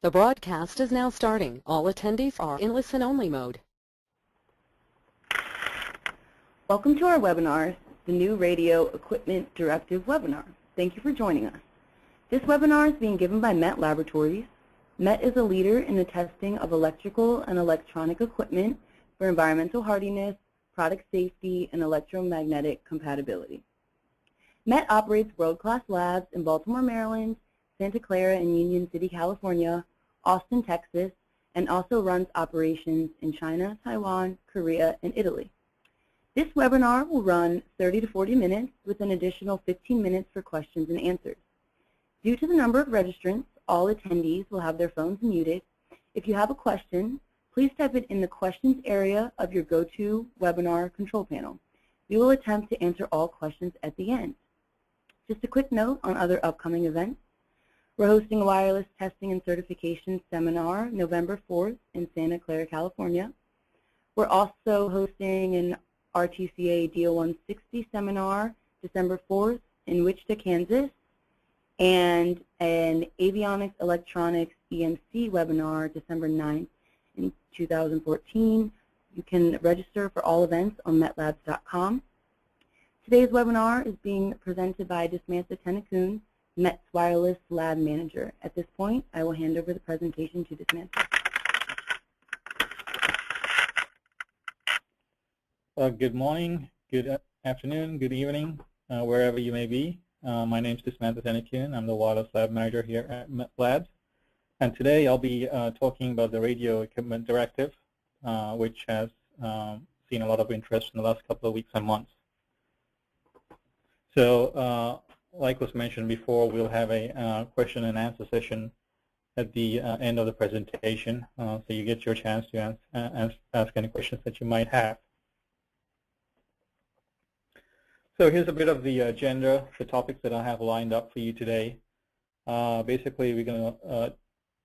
The broadcast is now starting. All attendees are in listen-only mode. Welcome to our webinar, the New Radio Equipment Directive webinar. Thank you for joining us. This webinar is being given by MET Laboratories. MET is a leader in the testing of electrical and electronic equipment for environmental hardiness, product safety, and electromagnetic compatibility. MET operates world-class labs in Baltimore, Maryland, Santa Clara and Union City, California, Austin, Texas, and also runs operations in China, Taiwan, Korea, and Italy. This webinar will run 30 to 40 minutes with an additional 15 minutes for questions and answers. Due to the number of registrants, all attendees will have their phones muted. If you have a question, please type it in the questions area of your GoToWebinar control panel. We will attempt to answer all questions at the end. Just a quick note on other upcoming events. We're hosting a wireless testing and certification seminar November 4th in Santa Clara, California. We're also hosting an R&TTE DO-160 seminar December 4th in Wichita, Kansas, and an Avionics Electronics EMC webinar December 9th in 2014. You can register for all events on metlabs.com. Today's webinar is being presented by Samantha Tennakoon, MET's Wireless Lab Manager. At this point, I will hand over the presentation to Samantha. Good morning, good afternoon, good evening, wherever you may be. My name is Samantha Tennakoon. I'm the Wireless Lab Manager here at MET Labs. And today I'll be talking about the Radio Equipment Directive, which has seen a lot of interest in the last couple of weeks and months. So, like was mentioned before, we'll have a question and answer session at the end of the presentation, so you get your chance to ask any questions that you might have. So here's a bit of the agenda, the topics that I have lined up for you today. Basically, we're going to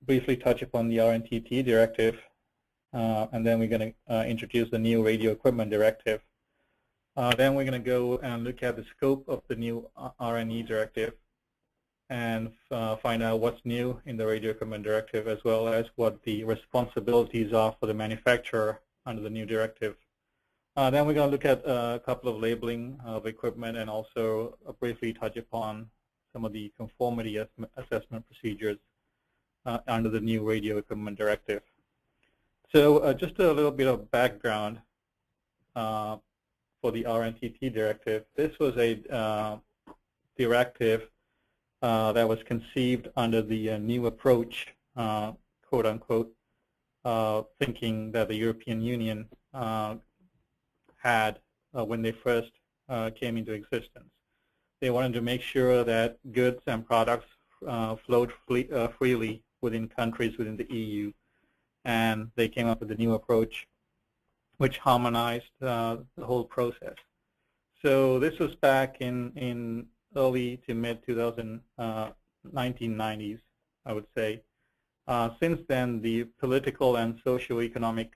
briefly touch upon the R&TTE Directive, and then we're going to introduce the new Radio Equipment Directive. Then we're going to go and look at the scope of the new R&TTE Directive and find out what's new in the Radio Equipment Directive, as well as what the responsibilities are for the manufacturer under the new directive. Then we're going to look at a couple of labeling of equipment and also briefly touch upon some of the conformity assessment procedures under the new Radio Equipment Directive. So just a little bit of background for the R&TTE Directive. This was a directive that was conceived under the new approach, quote unquote, thinking that the European Union had when they first came into existence. They wanted to make sure that goods and products flowed freely within countries within the EU, and they came up with a new approach which harmonized the whole process. So this was back in early to mid 1990s, I would say. Since then, the political and socio-economic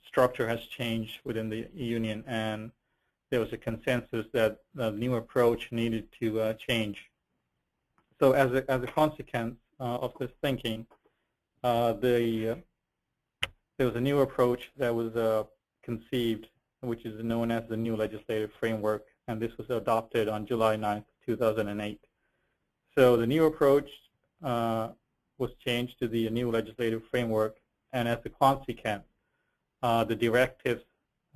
structure has changed within the Union, and there was a consensus that the new approach needed to change. So as a consequence of this thinking, there was a new approach that was conceived, which is known as the new legislative framework, and this was adopted on July 9th, 2008. So the new approach was changed to the new legislative framework, and as a consequence, the directives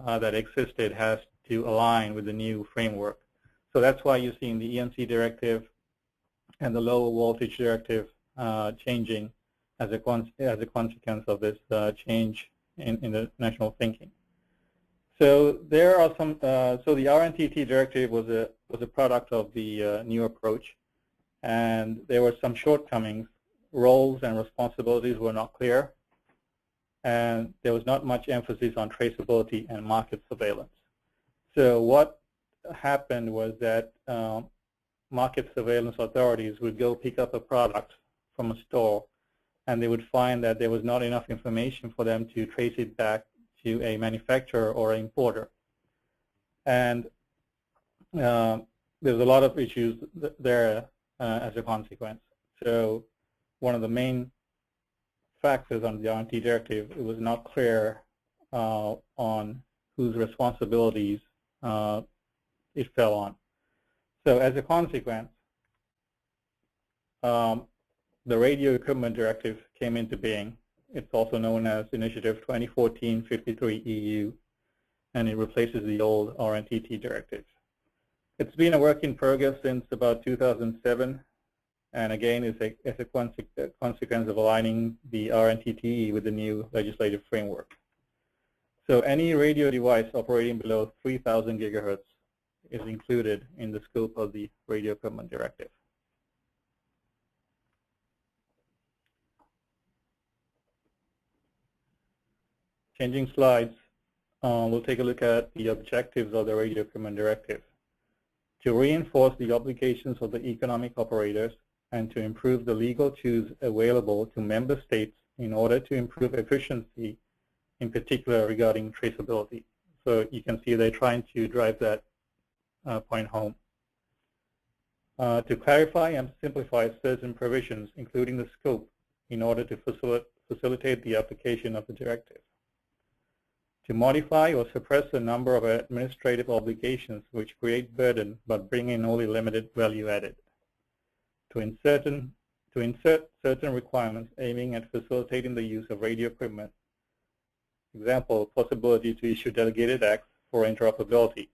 that existed has to align with the new framework. So that's why you're seeing the EMC directive and the lower voltage directive changing as a consequence of this change in the national thinking. So there are some. So the R&TTE Directive was a product of the new approach, and there were some shortcomings. Roles and responsibilities were not clear, and there was not much emphasis on traceability and market surveillance. So what happened was that market surveillance authorities would go pick up a product from a store, and they would find that there was not enough information for them to trace it back to a manufacturer or an importer. And there's a lot of issues there as a consequence. So one of the main factors on the R&TTE Directive, it was not clear on whose responsibilities it fell on. So as a consequence, the Radio Equipment Directive came into being. It's also known as Initiative 2014-53-EU, and it replaces the old R&TTE Directive. It's been a work in progress since about 2007, and again, is a consequence of aligning the R&TTE with the new legislative framework. So any radio device operating below 3,000 gigahertz is included in the scope of the Radio Equipment Directive. Changing slides, we'll take a look at the objectives of the Radio Equipment Directive. To reinforce the obligations of the economic operators and to improve the legal tools available to member states in order to improve efficiency, in particular regarding traceability. So you can see they're trying to drive that point home. To clarify and simplify certain provisions, including the scope, in order to facilitate the application of the directive. To modify or suppress a number of administrative obligations which create burden but bring in only limited value added. To insert certain requirements aiming at facilitating the use of radio equipment. Example, possibility to issue delegated acts for interoperability.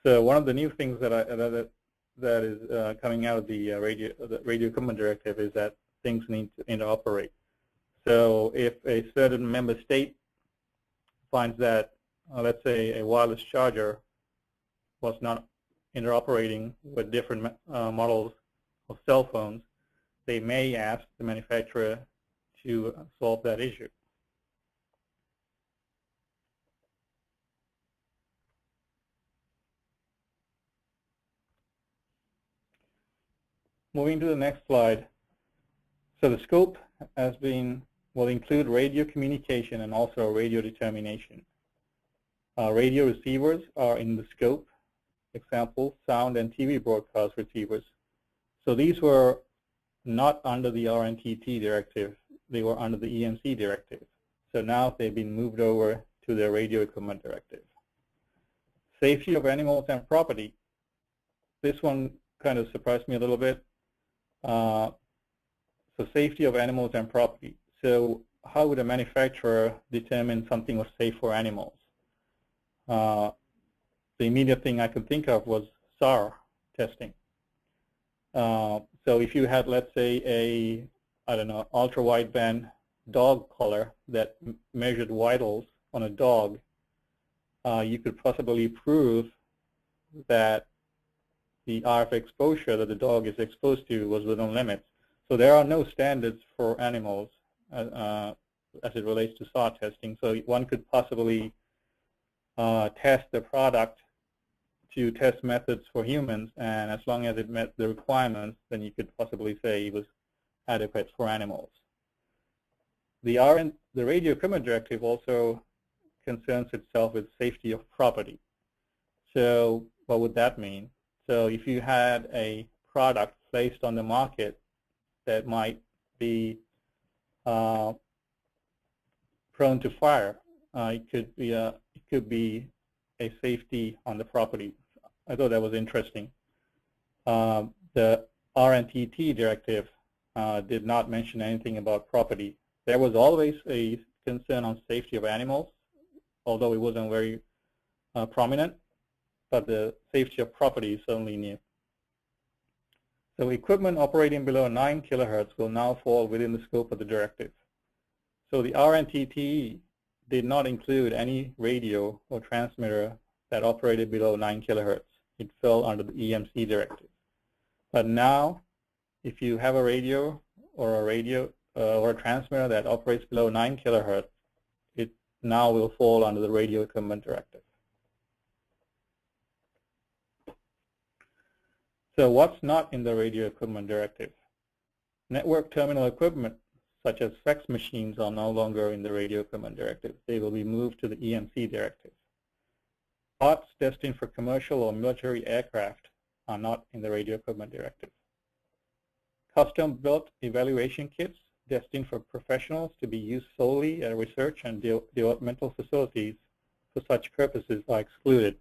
So one of the new things that is coming out of the Radio Equipment Directive is that things need to interoperate. So if a certain member state finds that, let's say, a wireless charger was not interoperating with different models of cell phones, they may ask the manufacturer to solve that issue. Moving to the next slide. So the scope will include radio communication and also radio determination. Radio receivers are in the scope. Example, sound and TV broadcast receivers. So these were not under the R&TTE Directive. They were under the EMC Directive. So now they've been moved over to the Radio Equipment Directive. Safety of animals and property. This one kind of surprised me a little bit. So safety of animals and property. So how would a manufacturer determine something was safe for animals? The immediate thing I could think of was SAR testing. So if you had, let's say, I don't know, ultra-wideband dog collar that measured vitals on a dog, you could possibly prove that the RF exposure that the dog is exposed to was within limits. So there are no standards for animals as it relates to SAR testing. So one could possibly test the product to test methods for humans, and as long as it met the requirements, then you could possibly say it was adequate for animals. The Radio Equipment Directive also concerns itself with safety of property. So what would that mean? So if you had a product placed on the market that might be prone to fire, it could be a safety on the property. I thought that was interesting. The R&TTE Directive did not mention anything about property. There was always a concern on safety of animals, although it wasn't very prominent, but the safety of property is certainly new. So equipment operating below 9 kilohertz will now fall within the scope of the directive. So the R&TTE did not include any radio or transmitter that operated below 9 kilohertz. It fell under the EMC directive. But now, if you have a radio or a transmitter that operates below 9 kilohertz, it now will fall under the Radio Equipment Directive. So what's not in the Radio Equipment Directive? Network terminal equipment, such as fax machines, are no longer in the Radio Equipment Directive. They will be moved to the EMC Directive. Parts destined for commercial or military aircraft are not in the Radio Equipment Directive. custom-built evaluation kits destined for professionals to be used solely at research and developmental facilities for such purposes are excluded.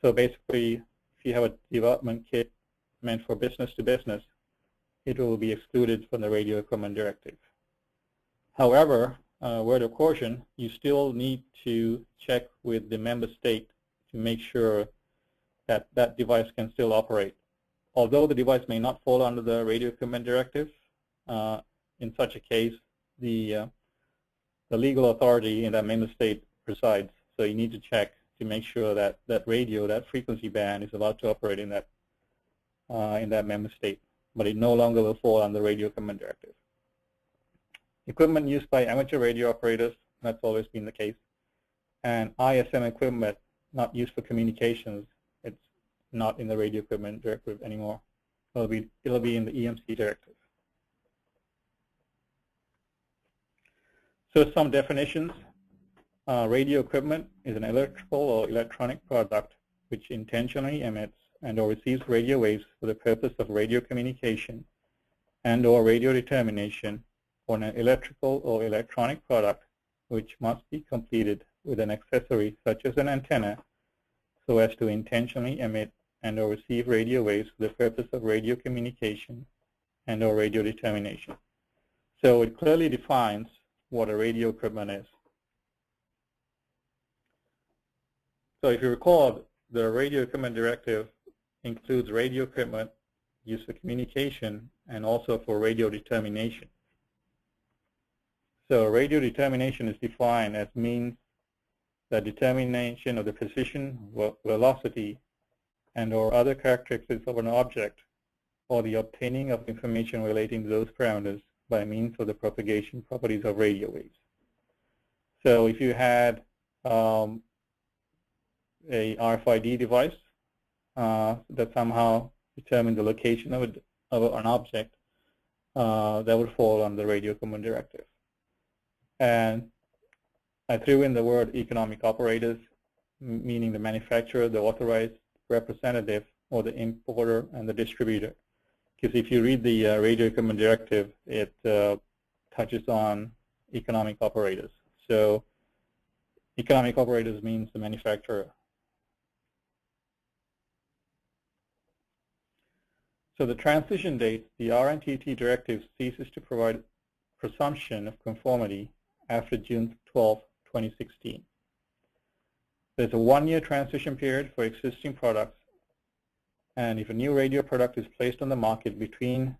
So basically, if you have a development kit meant for business to business, it will be excluded from the Radio Equipment Directive. However, word of caution, you still need to check with the member state to make sure that that device can still operate. Although the device may not fall under the Radio Equipment Directive, in such a case, the legal authority in that member state presides. So you need to check to make sure that that radio, that frequency band, is allowed to operate in that member state. But it no longer will fall under the Radio Equipment Directive. Equipment used by amateur radio operators, that's always been the case. And ISM equipment not used for communications, it's not in the Radio Equipment Directive anymore. It'll be in the EMC Directive. So some definitions. Radio equipment is an electrical or electronic product which intentionally emits and/or receives radio waves for the purpose of radio communication and/or radio determination, or an electrical or electronic product which must be completed with an accessory such as an antenna so as to intentionally emit and/or receive radio waves for the purpose of radio communication and/or radio determination. So it clearly defines what a radio equipment is. So if you recall, the Radio Equipment Directive includes radio equipment used for communication and also for radio determination. So radio determination is defined as means the determination of the position, velocity, and/or other characteristics of an object, or the obtaining of information relating to those parameters by means of the propagation properties of radio waves. So if you had a RFID device that somehow determined the location of an object, that would fall under the Radio Equipment Directive. And I threw in the word economic operators, meaning the manufacturer, the authorized representative, or the importer and the distributor. Because if you read the Radio Equipment Directive, it touches on economic operators. So economic operators means the manufacturer. So the transition date, the R&TTE Directive ceases to provide presumption of conformity after June 12, 2016. There's a one-year transition period for existing products, and if a new radio product is placed on the market between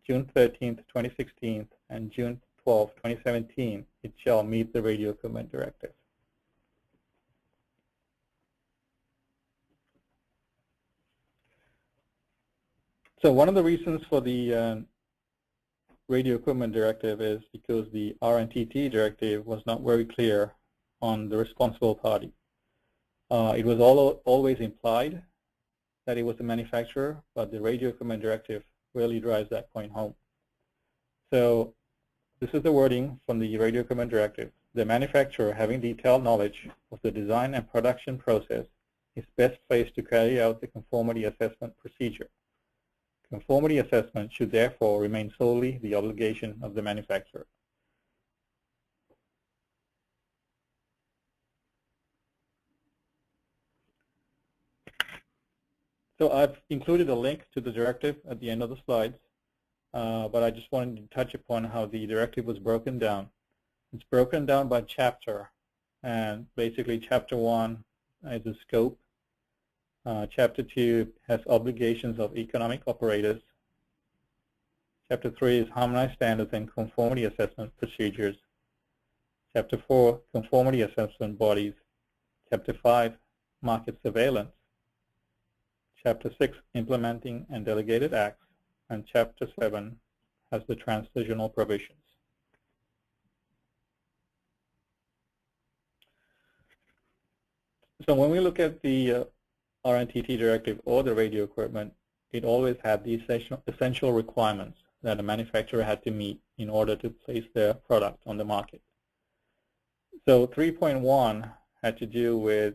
June 13, 2016 and June 12, 2017, it shall meet the Radio Equipment Directive. So one of the reasons for the Radio Equipment Directive is because the R&TTE Directive was not very clear on the responsible party. It was always implied that it was the manufacturer, but the Radio Equipment Directive really drives that point home. So this is the wording from the Radio Equipment Directive. The manufacturer, having detailed knowledge of the design and production process, is best placed to carry out the conformity assessment procedure. Conformity assessment should therefore remain solely the obligation of the manufacturer. So I've included a link to the directive at the end of the slides, but I just wanted to touch upon how the directive was broken down. It's broken down by chapter, and basically Chapter 1 is a scope. Chapter 2 has obligations of economic operators. Chapter 3 is harmonized standards and conformity assessment procedures. Chapter 4, conformity assessment bodies. Chapter 5, market surveillance. Chapter 6, implementing and delegated acts. And Chapter 7 has the transitional provisions. So when we look at the R&TTE Directive or the radio equipment, it always had the essential requirements that a manufacturer had to meet in order to place their product on the market. So 3.1 had to do with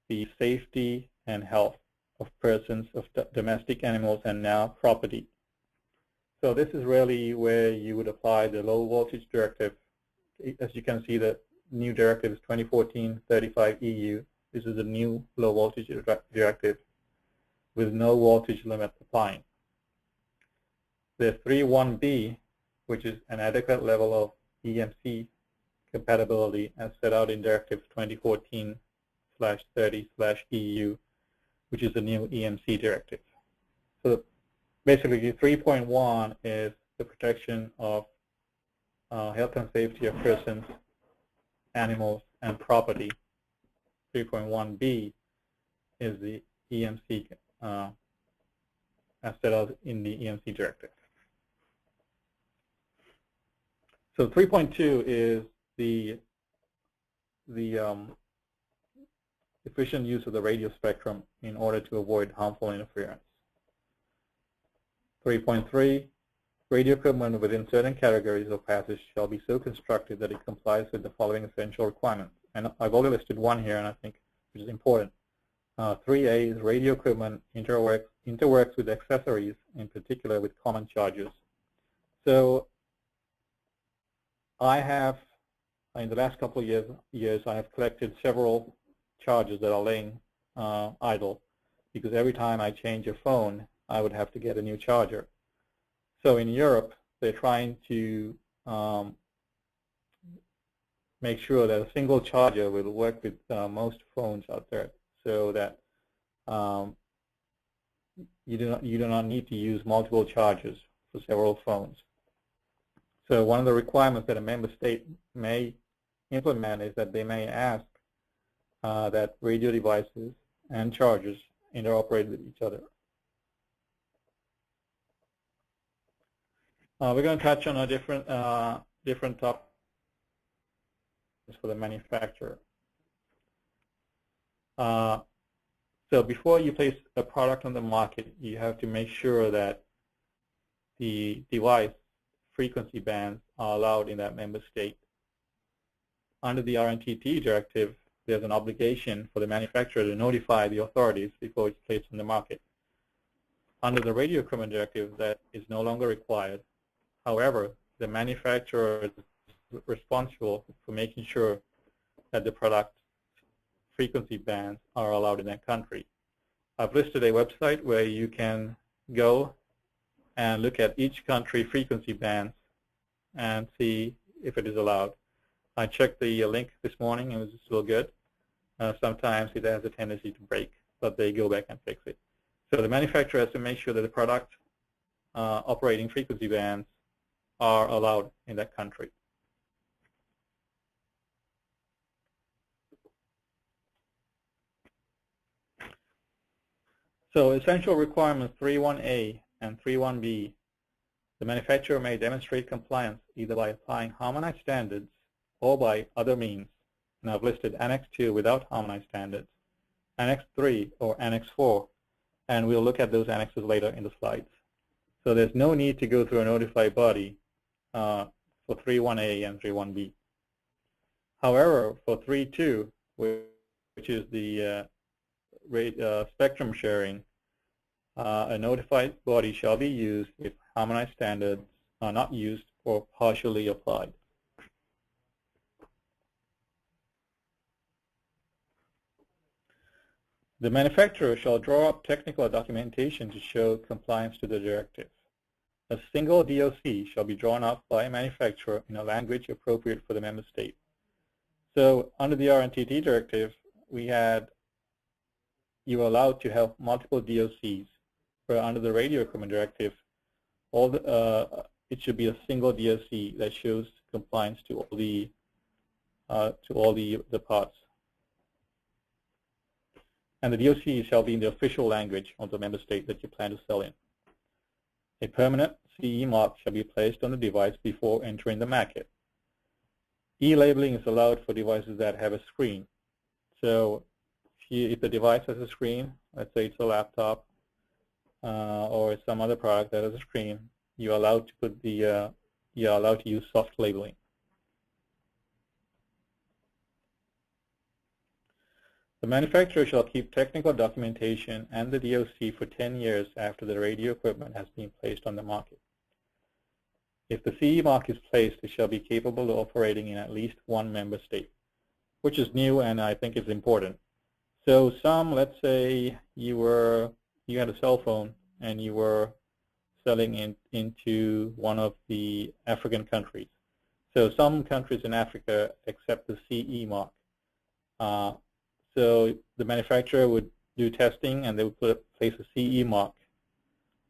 the safety and health of persons, of domestic animals, and now property. So this is really where you would apply the low voltage directive. As you can see, the new directive is 2014-35 EU. This is a new low voltage directive with no voltage limit applying. There's 3.1b, which is an adequate level of EMC compatibility as set out in Directive 2014/30/EU, which is the new EMC directive. So basically, 3.1 is the protection of health and safety of persons, animals, and property. 3.1b is the EMC as set out in the EMC directive. So 3.2 is the efficient use of the radio spectrum in order to avoid harmful interference. 3.3, radio equipment within certain categories of passage shall be so constructed that it complies with the following essential requirements. And I've already listed one here, and I think which is important. 3A is radio equipment interworks with accessories, in particular with common chargers. So I have, in the last couple of years, I have collected several chargers that are laying idle, because every time I change a phone, I would have to get a new charger. So in Europe, they're trying to make sure that a single charger will work with most phones out there, so that you do not need to use multiple chargers for several phones. So one of the requirements that a member state may implement is that they may ask that radio devices and chargers interoperate with each other. We're going to touch on a different topic for the manufacturer. So before you place a product on the market, you have to make sure that the device frequency bands are allowed in that member state. Under the R&TTE Directive, there's an obligation for the manufacturer to notify the authorities before it's placed on the market. Under the Radio Equipment Directive, that is no longer required. However, the manufacturer is responsible for making sure that the product frequency bands are allowed in that country. I've listed a website where you can go and look at each country frequency bands and see if it is allowed. I checked the link this morning and it was still good. Sometimes it has a tendency to break, but they go back and fix it. So the manufacturer has to make sure that the product operating frequency bands are allowed in that country. So essential requirements 3.1a and 3.1b, the manufacturer may demonstrate compliance either by applying harmonized standards or by other means. And I've listed Annex II without harmonized standards, Annex III or Annex IV, and we'll look at those annexes later in the slides. So there's no need to go through a notified body for 3.1a and 3.1b. However, for 3.2, which is the spectrum sharing, a notified body shall be used if harmonized standards are not used or partially applied. The manufacturer shall draw up technical documentation to show compliance to the directive. A single DOC shall be drawn up by a manufacturer in a language appropriate for the member state. So under the R&TTE Directive, you are allowed to have multiple DOCs, where under the Radio Equipment Directive, it should be a single DOC that shows compliance to all the parts. And the DOC shall be in the official language of the member state that you plan to sell in. A permanent CE mark shall be placed on the device before entering the market. E-labeling is allowed for devices that have a screen. So if the device has a screen, let's say it's a laptop or some other product that has a screen, you're allowed to put you're allowed to use soft labeling. The manufacturer shall keep technical documentation and the DOC for 10 years after the radio equipment has been placed on the market. If the CE mark is placed, it shall be capable of operating in at least one member state, which is new and I think is important. So let's say you had a cell phone and you were selling into one of the African countries. So some countries in Africa accept the CE mark. So the manufacturer would do testing and they would place a CE mark.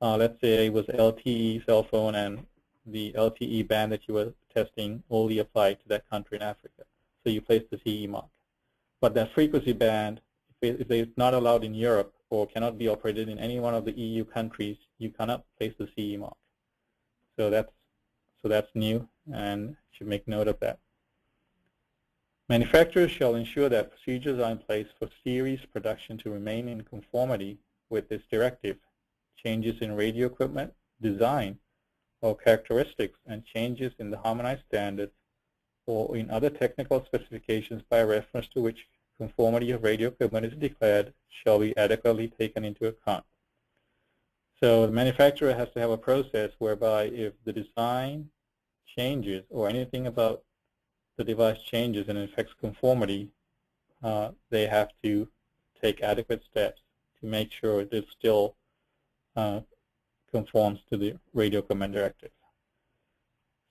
Let's say it was LTE cell phone and the LTE band that you were testing only applied to that country in Africa. So you place the CE mark. But that frequency band, if it's not allowed in Europe or cannot be operated in any one of the EU countries, you cannot place the CE mark. So that's new, and should make note of that. Manufacturers shall ensure that procedures are in place for series production to remain in conformity with this directive. Changes in radio equipment design or characteristics and changes in the harmonized standards or in other technical specifications by reference to which conformity of radio equipment is declared shall be adequately taken into account. So the manufacturer has to have a process whereby if the design changes or anything about the device changes and affects conformity, they have to take adequate steps to make sure it still conforms to the radio equipment directive.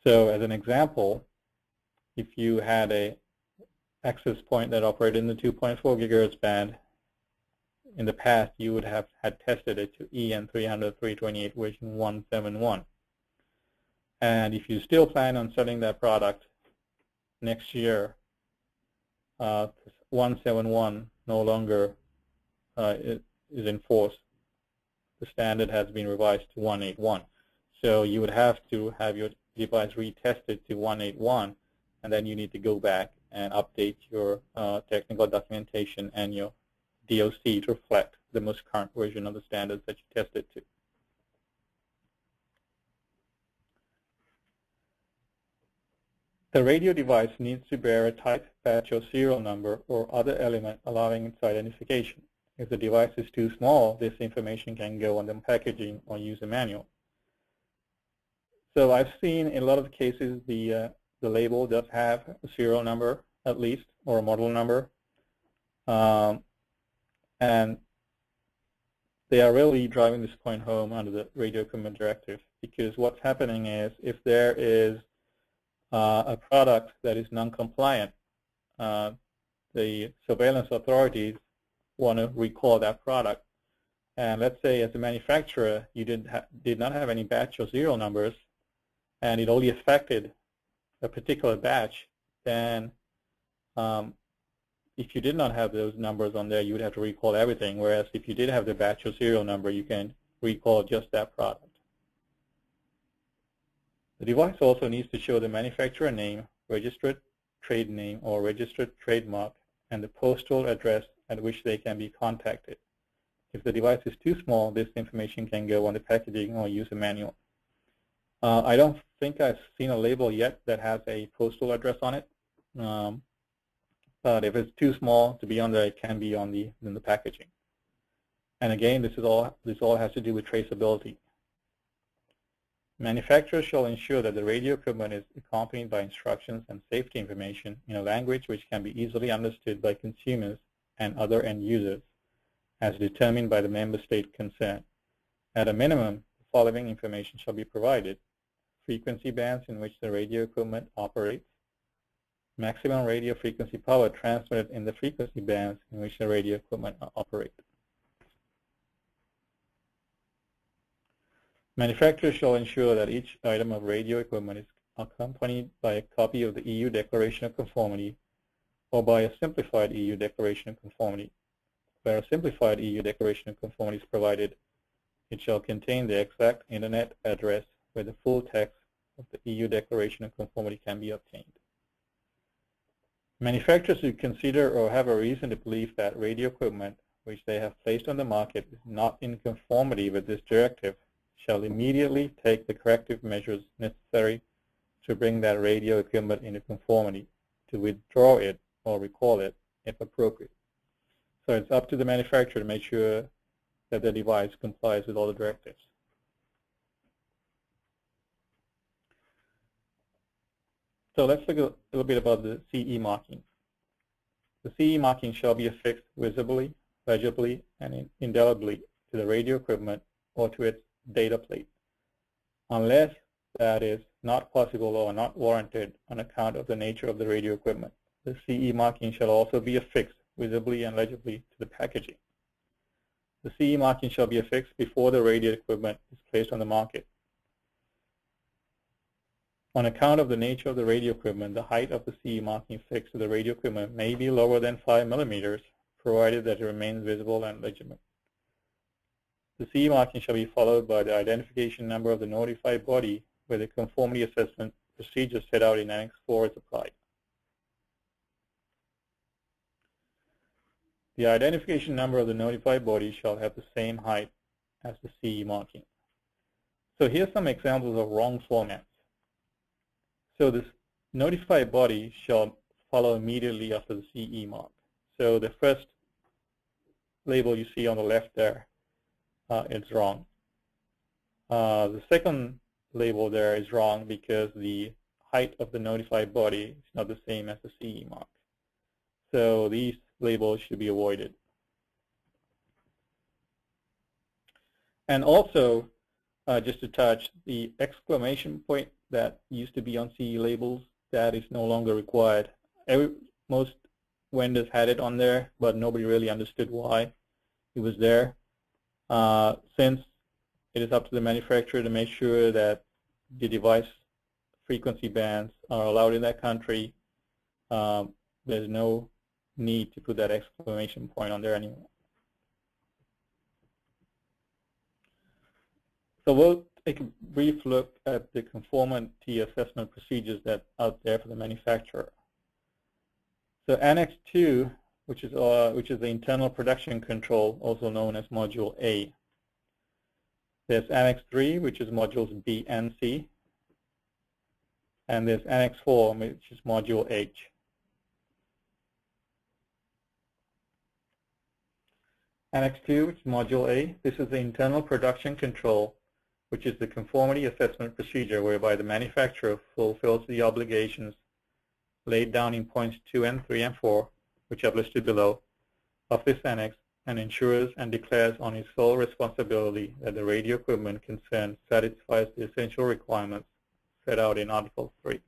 So as an example, if you had a access point that operated in the 2.4 gigahertz band, in the past you would have had tested it to EN300/328 version 171. And if you still plan on selling that product next year, 171 no longer is in force. The standard has been revised to 181. So you would have to have your device retested to 181, and then you need to go back and update your technical documentation and your DOC to reflect the most current version of the standards that you tested to. The radio device needs to bear a type, batch, or serial number or other element allowing its identification. If the device is too small, this information can go on the packaging or user manual. So I've seen in a lot of cases the label does have a serial number at least, or a model number. And they are really driving this point home under the Radio Equipment Directive, because what's happening is if there is a product that is non-compliant, the surveillance authorities want to recall that product. And let's say as a manufacturer, you did not have any batch or serial numbers, and it only affected a particular batch, then if you did not have those numbers on there, you would have to recall everything, whereas if you did have the batch or serial number, you can recall just that product. The device also needs to show the manufacturer name, registered trade name or registered trademark, and the postal address at which they can be contacted. If the device is too small, this information can go on the packaging or user manual. I don't think I've seen a label yet that has a postal address on it. But if it's too small to be on there, it can be on in the packaging. And again, this all has to do with traceability. Manufacturers shall ensure that the radio equipment is accompanied by instructions and safety information in a language which can be easily understood by consumers and other end users, as determined by the member state concerned. At a minimum, the following information shall be provided: frequency bands in which the radio equipment operates, maximum radio frequency power transmitted in the frequency bands in which the radio equipment operates. Manufacturers shall ensure that each item of radio equipment is accompanied by a copy of the EU Declaration of Conformity or by a simplified EU Declaration of Conformity. Where a simplified EU Declaration of Conformity is provided, it shall contain the exact Internet address where the full text of the EU Declaration of Conformity can be obtained. Manufacturers who consider or have a reason to believe that radio equipment which they have placed on the market is not in conformity with this directive shall immediately take the corrective measures necessary to bring that radio equipment into conformity, to withdraw it or recall it if appropriate. So it's up to the manufacturer to make sure that the device complies with all the directives. So let's look a little bit about the CE marking. The CE marking shall be affixed visibly, legibly, and indelibly to the radio equipment or to its data plate, unless that is not possible or not warranted on account of the nature of the radio equipment. The CE marking shall also be affixed visibly and legibly to the packaging. The CE marking shall be affixed before the radio equipment is placed on the market. On account of the nature of the radio equipment, the height of the CE marking affixed to the radio equipment may be lower than 5 millimeters, provided that it remains visible and legible. The CE marking shall be followed by the identification number of the notified body where the conformity assessment procedure set out in Annex IV is applied. The identification number of the notified body shall have the same height as the CE marking. So here's some examples of wrong formats. So this notified body shall follow immediately after the CE mark. So the first label you see on the left there, it's wrong. The second label there is wrong because the height of the notified body is not the same as the CE mark. So these labels should be avoided. And also, just to touch, the exclamation point that used to be on CE labels, that is no longer required. Most vendors had it on there, but nobody really understood why it was there. Since it is up to the manufacturer to make sure that the device frequency bands are allowed in that country, there's no need to put that exclamation point on there anymore. So we'll take a brief look at the conformity assessment procedures that are out there for the manufacturer. So Annex II, which is the internal production control, also known as Module A. There's Annex III, which is Modules B and C. And there's Annex IV, which is Module H. Annex II, which is Module A, this is the internal production control, which is the conformity assessment procedure whereby the manufacturer fulfills the obligations laid down in points 2 and 3 and 4, which are listed below, of this annex, and ensures and declares on his sole responsibility that the radio equipment concerned satisfies the essential requirements set out in Article 3.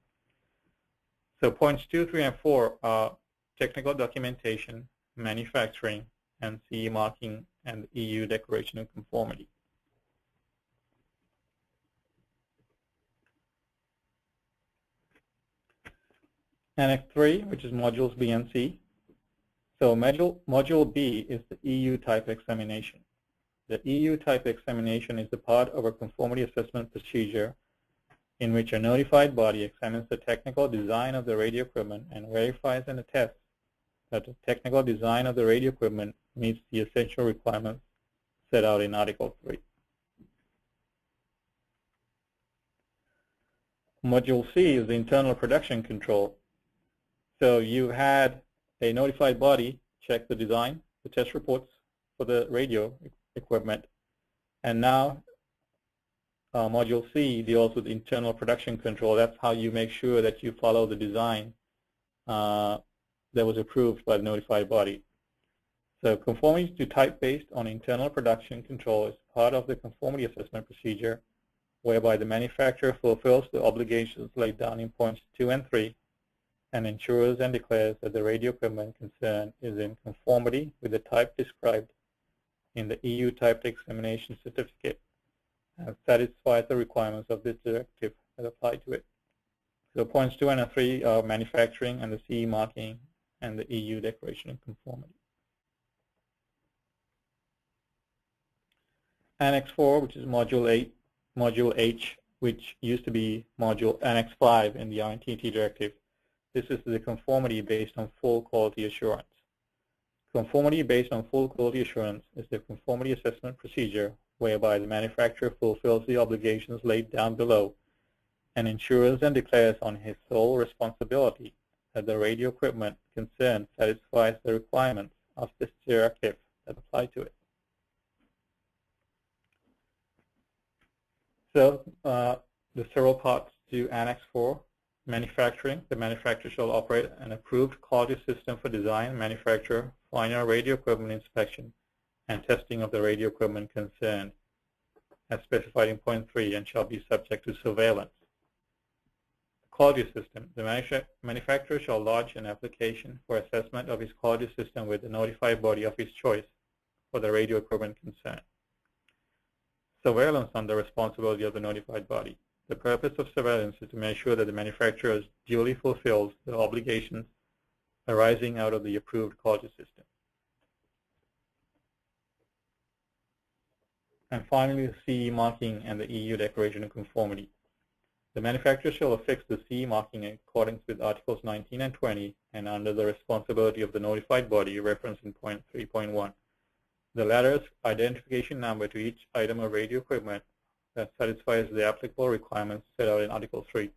So points 2, 3, and 4 are technical documentation, manufacturing, and CE marking, and EU Declaration of Conformity. Annex 3, which is Modules B and C. So Module B is the EU type examination. The EU type examination is the part of a conformity assessment procedure in which a notified body examines the technical design of the radio equipment and verifies and attests that the technical design of the radio equipment meets the essential requirements set out in Article 3. Module C is the internal production control. So you had a notified body check the design, the test reports for the radio equipment, and now Module C deals with internal production control. That's how you make sure that you follow the design that was approved by the notified body. So conformity to type based on internal production control is part of the conformity assessment procedure whereby the manufacturer fulfills the obligations laid down in points 2 and 3 and ensures and declares that the radio equipment concerned is in conformity with the type described in the EU type examination certificate and satisfies the requirements of this directive that apply to it. So points 2 and 3 are manufacturing and the CE marking and the EU Declaration of Conformity. Annex 4, which is Module H, which used to be Annex 5 in the R&TTE Directive. This is the conformity based on full quality assurance. Conformity based on full quality assurance is the conformity assessment procedure whereby the manufacturer fulfills the obligations laid down below and ensures and declares on his sole responsibility that the radio equipment concerned satisfies the requirements of this directive that apply to it. So the several parts to Annex 4. manufacturing, the manufacturer shall operate an approved quality system for design, manufacture, final radio equipment inspection, and testing of the radio equipment concerned, as specified in point 3, and shall be subject to surveillance. Quality system. The manufacturer shall lodge an application for assessment of his quality system with the notified body of his choice for the radio equipment concerned. Surveillance on the responsibility of the notified body. The purpose of surveillance is to make sure that the manufacturer duly fulfills the obligations arising out of the approved quality system. And finally, the CE marking and the EU Declaration of Conformity. The manufacturer shall affix the CE marking in accordance with Articles 19 and 20 and under the responsibility of the notified body referenced in point 3.1. The latter's identification number to each item of radio equipment that satisfies the applicable requirements set out in Article 3.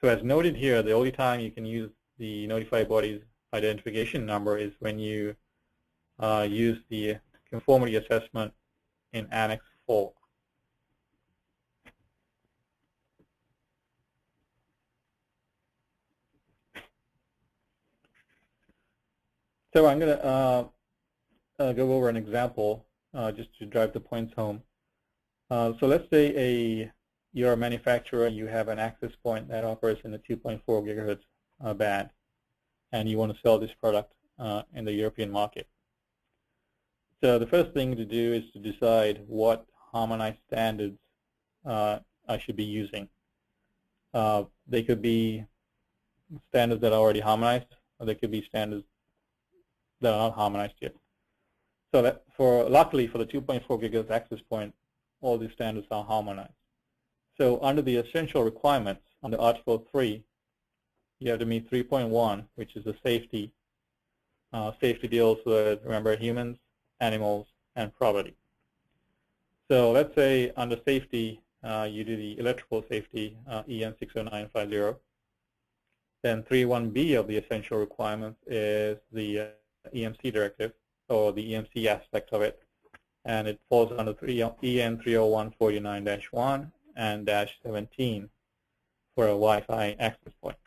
So as noted here, the only time you can use the notified body's identification number is when you use the conformity assessment in Annex IV. So I'm going to go over an example just to drive the points home. So let's say you're a manufacturer and you have an access point that operates in the 2.4 gigahertz band, and you want to sell this product in the European market. So the first thing to do is to decide what harmonized standards I should be using. They could be standards that are already harmonized, or they could be standards that are not harmonized yet. So that luckily for the 2.4 gigahertz access point, all these standards are harmonized. So under the essential requirements, under Article 3, you have to meet 3.1, which is the safety. Safety deals with, remember, humans, animals, and property. So let's say under safety, you do the electrical safety, EN 60950. Then 3.1b of the essential requirements is the EMC directive, or the EMC aspect of it, and it falls under EN 30149-1 and -17 for a Wi-Fi access point.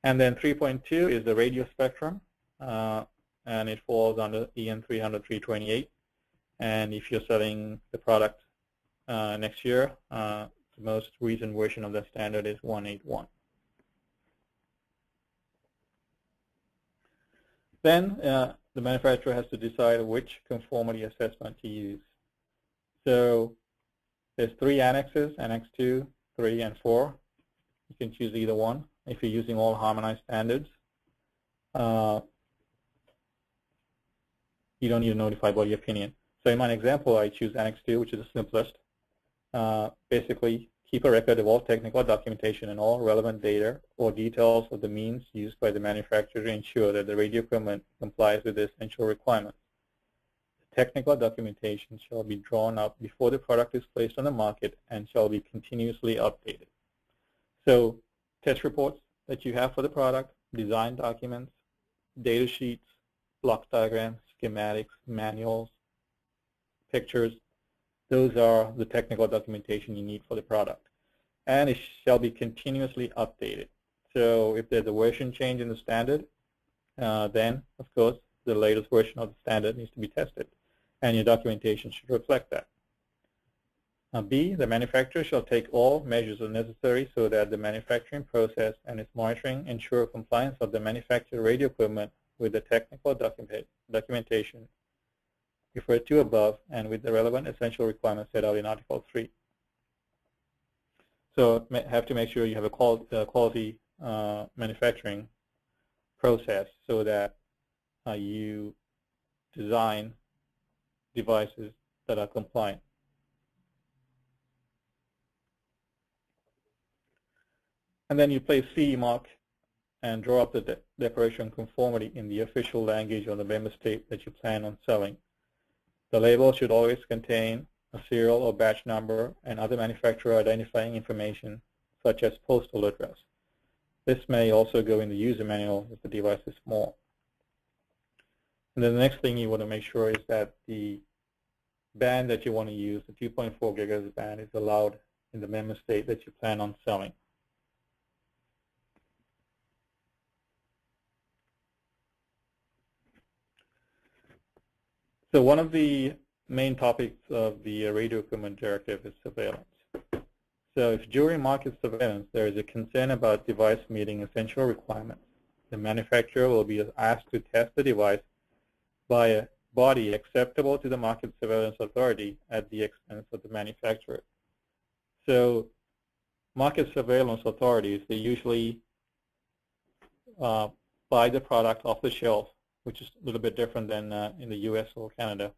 And then 3.2 is the radio spectrum, and it falls under EN 300-328. And if you're selling the product next year, the most recent version of the standard is 181. Then the manufacturer has to decide which conformity assessment to use. So there's 3 annexes, Annex II, 3, and 4. You can choose either one if you're using all harmonized standards. You don't need a notified body opinion. So in my example, I choose Annex II, which is the simplest. Basically, keep a record of all technical documentation and all relevant data or details of the means used by the manufacturer to ensure that the radio equipment complies with the essential requirements. The technical documentation shall be drawn up before the product is placed on the market and shall be continuously updated. So test reports that you have for the product, design documents, data sheets, block diagrams, schematics, manuals, pictures, those are the technical documentation you need for the product. And it shall be continuously updated. So if there's a version change in the standard, then, of course, the latest version of the standard needs to be tested. And your documentation should reflect that. B, the manufacturer shall take all measures necessary so that the manufacturing process and its monitoring ensure compliance of the manufactured radio equipment with the technical documentation referred to above and with the relevant essential requirements set out in Article 3. So have to make sure you have a quality manufacturing process so that you design devices that are compliant. And then you place CE mark and draw up the declaration of conformity in the official language of the member state that you plan on selling. The label should always contain a serial or batch number and other manufacturer identifying information, such as postal address. This may also go in the user manual if the device is small. And then the next thing you want to make sure is that the band that you want to use, the 2.4 gigahertz band, is allowed in the member state that you plan on selling. So one of the main topics of the Radio Equipment Directive is surveillance. So if during market surveillance there is a concern about device meeting essential requirements, the manufacturer will be asked to test the device by a body acceptable to the Market Surveillance Authority at the expense of the manufacturer. So market surveillance authorities, they usually buy the product off the shelf, which is a little bit different than in the US or Canada.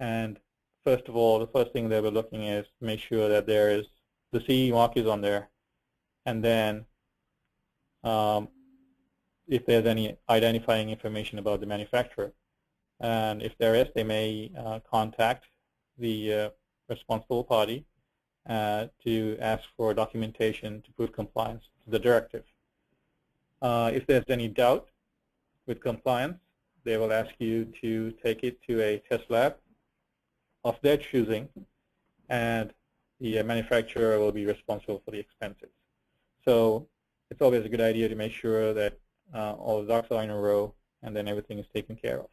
And first of all, the first thing they were looking is to make sure that there is the CE mark is on there, and then if there's any identifying information about the manufacturer. And if there is, they may contact the responsible party to ask for documentation to prove compliance to the directive. If there's any doubt with compliance, they will ask you to take it to a test lab of their choosing, and the manufacturer will be responsible for the expenses. So it's always a good idea to make sure that all the ducks are in a row and then everything is taken care of.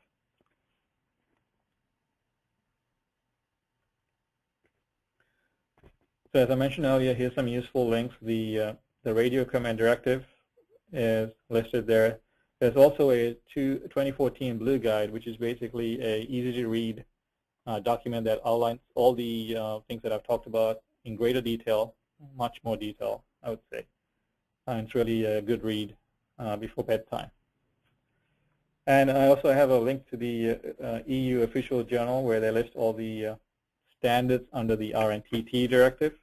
So as I mentioned earlier, here's some useful links. The Radio Equipment Directive is listed there. There's also a 2014 Blue Guide, which is basically a easy-to-read document that outlines all the things that I've talked about in greater detail, much more detail, I would say. And it's really a good read before bedtime. And I also have a link to the EU official journal where they list all the standards under the R&TTE Directive.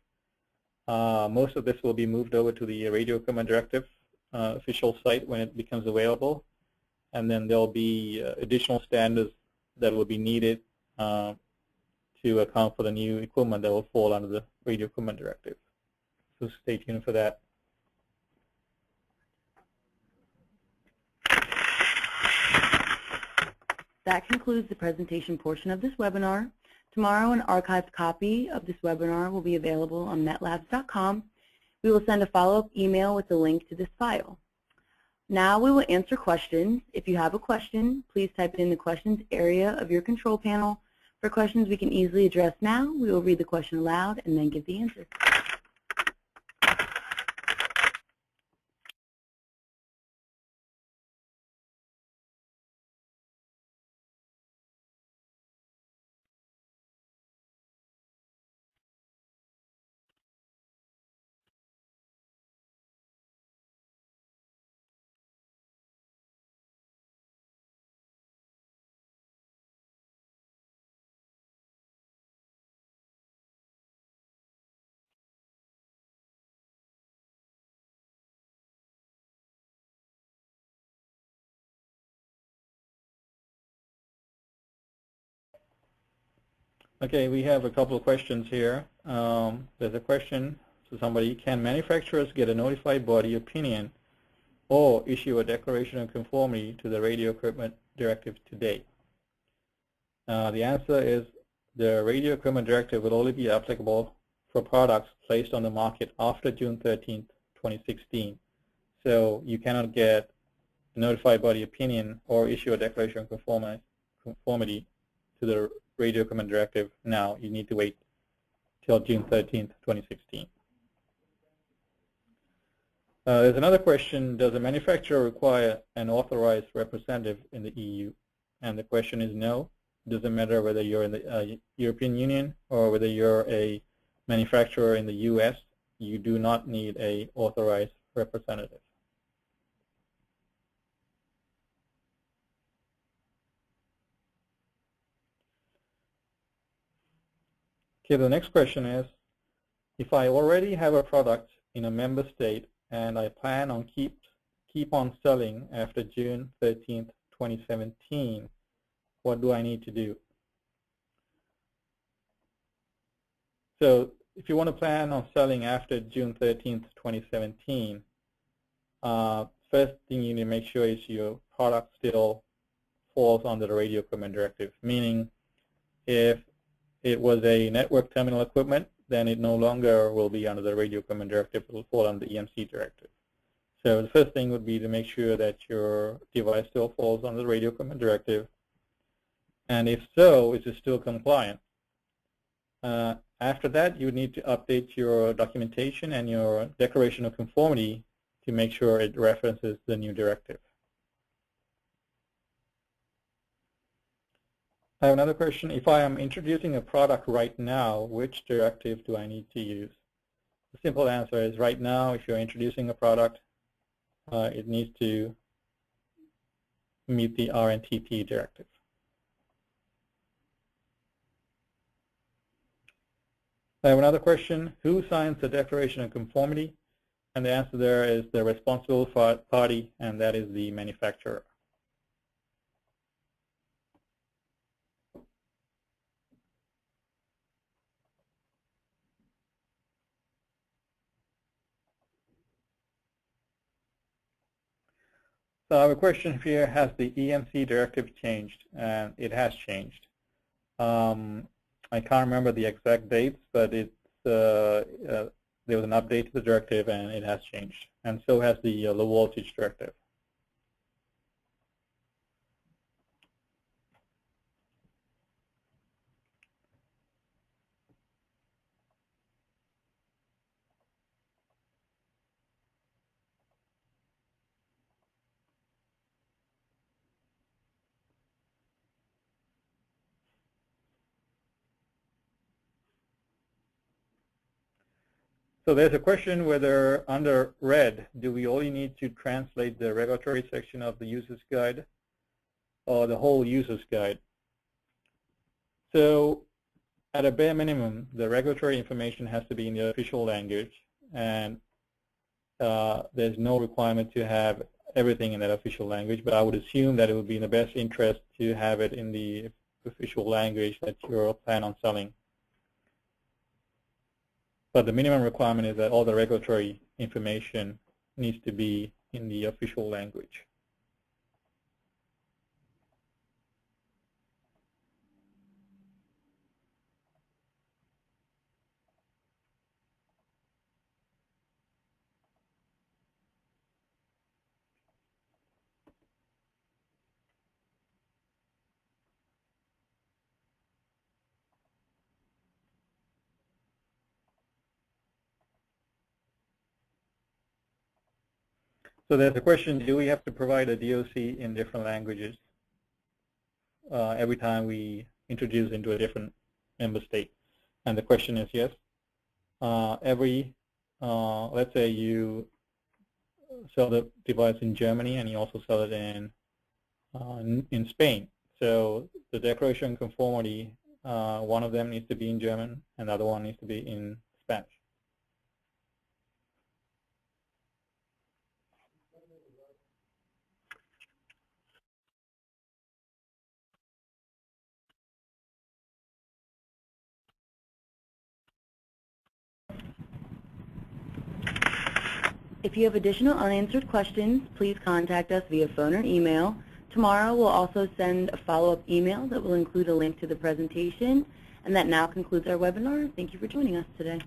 Most of this will be moved over to the Radio Equipment Directive official site when it becomes available. And then there'll be additional standards that will be needed to account for the new equipment that will fall under the Radio Equipment Directive. So stay tuned for that. That concludes the presentation portion of this webinar. Tomorrow, an archived copy of this webinar will be available on metlabs.com. We will send a follow-up email with a link to this file. Now we will answer questions. If you have a question, please type it in the questions area of your control panel. For questions we can easily address now, we will read the question aloud and then give the answer. Okay, we have a couple of questions here. There's a question to somebody: can manufacturers get a notified body opinion or issue a declaration of conformity to the Radio Equipment Directive today? The answer is the Radio Equipment Directive will only be applicable for products placed on the market after June 13th, 2016. So you cannot get a notified body opinion or issue a declaration of conformity to the Radio Equipment Directive now. You need to wait till June 13th, 2016. There's another question: does a manufacturer require an authorized representative in the EU? And the question is no. It doesn't matter whether you're in the European Union or whether you're a manufacturer in the US. You do not need an authorized representative. Okay, the next question is, if I already have a product in a member state and I plan on keep on selling after June 13th, 2017, what do I need to do? So if you want to plan on selling after June 13th, 2017, first thing you need to make sure is your product still falls under the Radio Equipment Directive, meaning if it was a network terminal equipment, then it no longer will be under the Radio Equipment Directive. It will fall under the EMC Directive. So the first thing would be to make sure that your device still falls under the Radio Equipment Directive. And if so, is it still compliant? After that, you need to update your documentation and your declaration of conformity to make sure it references the new directive. I have another question. If I am introducing a product right now, which directive do I need to use? The simple answer is right now, if you're introducing a product, it needs to meet the R&TTE Directive. I have another question. Who signs the Declaration of Conformity? And the answer there is the responsible party, and that is the manufacturer. So I have a question here. Has the EMC directive changed? And it has changed. I can't remember the exact dates, but it's there was an update to the directive, and it has changed. And so has the low voltage directive. So there's a question whether under red, do we only need to translate the regulatory section of the user's guide or the whole user's guide? So at a bare minimum, the regulatory information has to be in the official language, and there's no requirement to have everything in that official language, but I would assume that it would be in the best interest to have it in the official language that you're planning on selling. But the minimum requirement is that all the regulatory information needs to be in the official language. So there's a question, do we have to provide a DOC in different languages every time we introduce into a different member state? And the question is yes. Let's say you sell the device in Germany and you also sell it in Spain. So the declaration of conformity, one of them needs to be in German and the other one needs to be in Spanish. If you have additional unanswered questions, please contact us via phone or email. Tomorrow we'll also send a follow-up email that will include a link to the presentation. And that now concludes our webinar. Thank you for joining us today.